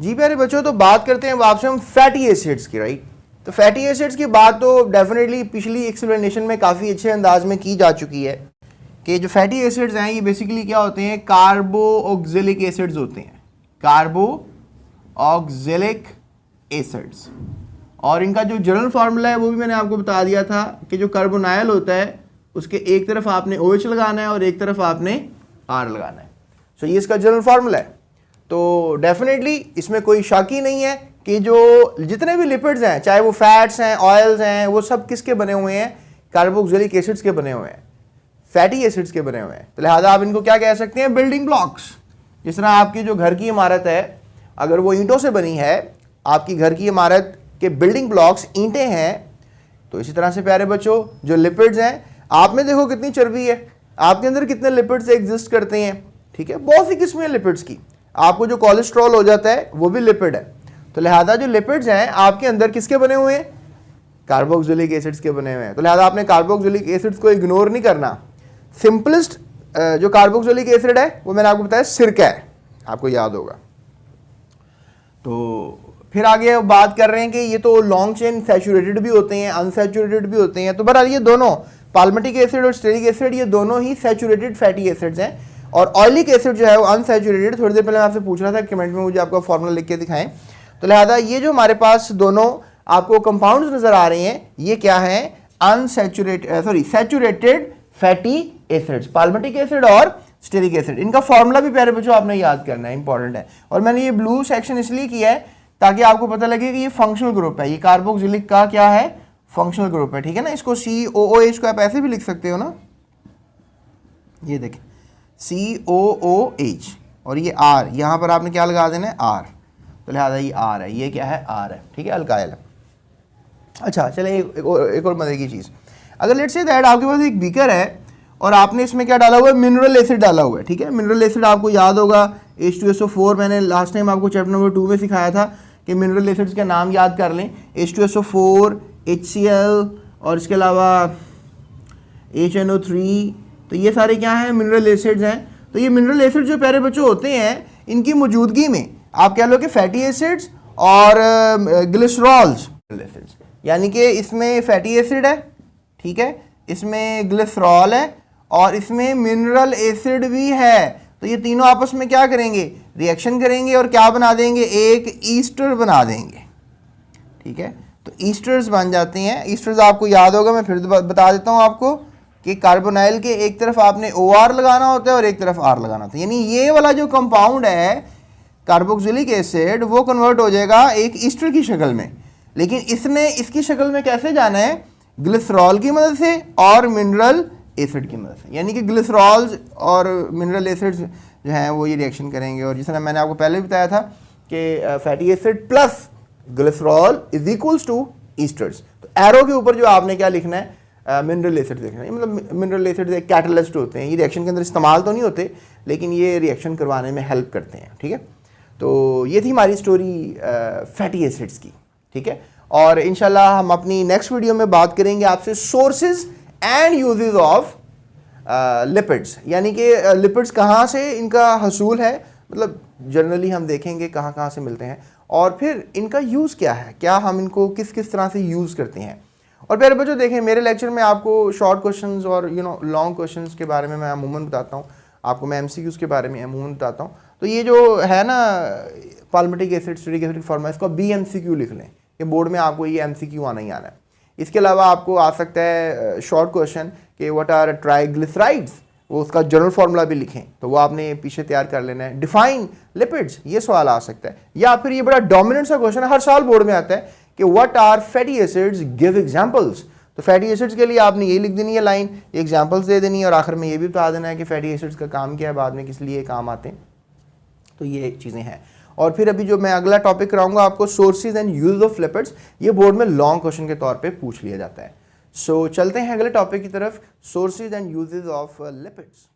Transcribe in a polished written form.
जी प्यारे बच्चों, तो बात करते हैं आपसे हम फैटी एसिड्स की, राइट। तो फैटी एसिड्स की बात तो डेफिनेटली पिछली एक्सप्लेनेशन में काफ़ी अच्छे अंदाज में की जा चुकी है कि जो फैटी एसिड्स हैं ये बेसिकली क्या होते हैं, कार्बोऑक्सिलिक एसिड्स होते हैं, कार्बोऑक्सिलिक एसिड्स। और इनका जो जनरल फार्मूला है वो भी मैंने आपको बता दिया था कि जो कार्बोनाइल होता है उसके एक तरफ आपने OH लगाना है और एक तरफ आपने R लगाना है। सो ये इसका जनरल फार्मूला है। तो डेफिनेटली इसमें कोई शक ही नहीं है कि जो जितने भी लिपिड्स हैं, चाहे वो फैट्स हैं, ऑयल्स हैं, वो सब किसके बने हुए हैं, कार्बोक्सिलिक एसिड्स के बने हुए हैं, फैटी एसिड्स के बने हुए हैं। तो लिहाजा आप इनको क्या कह सकते हैं, बिल्डिंग ब्लॉक्स। जिस तरह आपकी जो घर की इमारत है अगर वो ईंटों से बनी है, आपकी घर की इमारत के बिल्डिंग ब्लॉक्स ईंटें हैं, तो इसी तरह से प्यारे बच्चों जो लिपिड्स हैं, आप में देखो कितनी चर्बी है, आपके अंदर कितने लिपिड्स एग्जिस्ट करते हैं, ठीक है, बहुत सी किस्में हैं लिपिड्स की। आपको जो कोलेस्ट्रॉल हो जाता है वो भी लिपिड है। तो लिहाजा जो लिपिड्स हैं आपके अंदर किसके बने हुए हैं, कार्बोक्सिलिक एसिड्स के बने हुए हैं। तो लिहाजा आपने कार्बोक्सिलिक एसिड्स को इग्नोर नहीं करना। सिंपलेस्ट जो कार्बोक्सिलिक एसिड है वो मैंने आपको बताया सिरका है, आपको याद होगा। तो फिर आगे बात कर रहे हैं कि ये तो लॉन्ग चेन सैचुरेटेड भी होते हैं, अनसैचुरेटेड भी होते हैं। तो बहरहाल ये दोनों पाल्मिटिक एसिड और स्टेरिक एसिड ये दोनों ही सैचुरेटेड फैटी एसिड्स हैं। और ऑयलिक एसिड जो है वो अनसैचुरेटेड। थोड़ी देर पहले मैं आपसे पूछ रहा था कमेंट में मुझे आपका फॉर्मूला लिख के दिखाएं। तो लिहाजा ये जो हमारे पास दोनों आपको कंपाउंड्स नजर आ रहे हैं ये क्या है, saturated fatty acids, palmitic acid और स्टेरिक एसिड। इनका फॉर्मूला भी प्यारे बच्चों आपने याद करना है, इंपॉर्टेंट है। और मैंने ये ब्लू सेक्शन इसलिए किया है ताकि आपको पता लगे कि ये फंक्शनल ग्रुप है, ये कार्बोक्सिलिक का क्या है, फंक्शनल ग्रुप है, ठीक है ना। इसको COOH को आप ऐसे भी लिख सकते हो ना, ये देखें COOH, और ये R, यहाँ पर आपने क्या लगा देना है, R। तो लिहाजा ये R है, ये क्या है, R है, ठीक है, अल्काइल है। अच्छा चले एक और मजे की चीज़, अगर लेट्स से दैट आपके पास एक बीकर है और आपने इसमें क्या डाला हुआ है, मिनरल एसिड डाला हुआ है, ठीक है। मिनरल एसिड आपको याद होगा H2SO4, मैंने लास्ट टाइम आपको चैप्टर नंबर 2 में सिखाया था कि मिनरल एसिड्स के नाम याद कर लें, H2SO4, HCl और इसके अलावा HNO3। तो ये सारे क्या हैं, मिनरल एसिड्स हैं। तो ये मिनरल एसिड जो प्यारे बच्चों होते हैं, इनकी मौजूदगी में आप कह लो कि फैटी एसिड्स और ग्लिसरॉल्स एसिड्स, यानी कि इसमें फैटी एसिड है, ठीक है, इसमें ग्लिसरॉल है और इसमें मिनरल एसिड भी है। तो ये तीनों आपस में क्या करेंगे, रिएक्शन करेंगे और क्या बना देंगे, एक ईस्टर बना देंगे, ठीक है। तो ईस्टर्स बन जाते हैं। ईस्टर्स आपको याद होगा, मैं फिर बता देता हूँ आपको कि कार्बोनाइल के एक तरफ आपने OR लगाना होता है और एक तरफ R लगाना होता है। यानी ये वाला जो कंपाउंड है कार्बोक्सिलिक एसिड वो कन्वर्ट हो जाएगा एक ईस्टर की शक्ल में, लेकिन इसने इसकी शक्ल में कैसे जाना है, ग्लिसरॉल की मदद से और मिनरल एसिड की मदद से। यानी कि ग्लिसरॉल्स और मिनरल एसिड्स जो हैं वो ये रिएक्शन करेंगे। और जिस तरह मैंने आपको पहले भी बताया था कि fatty acid plus glycerol is equals to esters. तो एरो के ऊपर जो आपने क्या लिखना है, मिनरल एसिड देखना है। मतलब मिनरल एसिड एक कैटलिस्ट होते हैं, ये रिएक्शन के अंदर इस्तेमाल तो नहीं होते लेकिन ये रिएक्शन करवाने में हेल्प करते हैं, ठीक है। तो ये थी हमारी स्टोरी फैटी एसिड्स की, ठीक है। और इंशाल्लाह हम अपनी नेक्स्ट वीडियो में बात करेंगे आपसे sources and uses of lipids, यानी कि लिपिड्स कहाँ से इनका हसूल है, मतलब जनरली हम देखेंगे कहाँ कहाँ से मिलते हैं और फिर इनका यूज़ क्या है, क्या हम इनको किस किस तरह से यूज़ करते हैं। और प्यारे बच्चों देखें, मेरे लेक्चर में आपको शॉर्ट क्वेश्चंस और लॉन्ग क्वेश्चंस के बारे में मैं अमूमन बताता हूँ, आपको मैं MCQs के बारे में अमूमन बताता हूँ। तो ये जो है ना palmitic acid, stearic acid formula, इसको BMCQ लिख लें, ये बोर्ड में आपको ये MCQ आना ही आना है। इसके अलावा आपको आ सकता है शॉर्ट क्वेश्चन कि व्हाट आर ट्राइग्लिसराइड्स, वो उसका जनरल फार्मूला भी लिखें, तो वो आपने पीछे तैयार कर लेना है। डिफाइन लिपिड्स, ये सवाल आ सकता है। या फिर ये बड़ा डोमिनेंट सा क्वेश्चन है, हर साल बोर्ड में आता है कि what are fatty acids, give examples. तो फैटी एसिड्स के लिए आपने ये लिख देनी है लाइन, एग्जांपल्स दे देनी है और आखिर में ये भी बता देना है कि फैटी एसिड्स का काम क्या है, बाद में किस लिए काम आते हैं। तो ये चीज़ें हैं। और फिर अभी जो मैं अगला टॉपिक कराऊंगा आपको, sources and use of lipids, ये बोर्ड में लॉन्ग क्वेश्चन के तौर पे पूछ लिया जाता है। सो चलते हैं अगले टॉपिक की तरफ, sources and uses of lipids.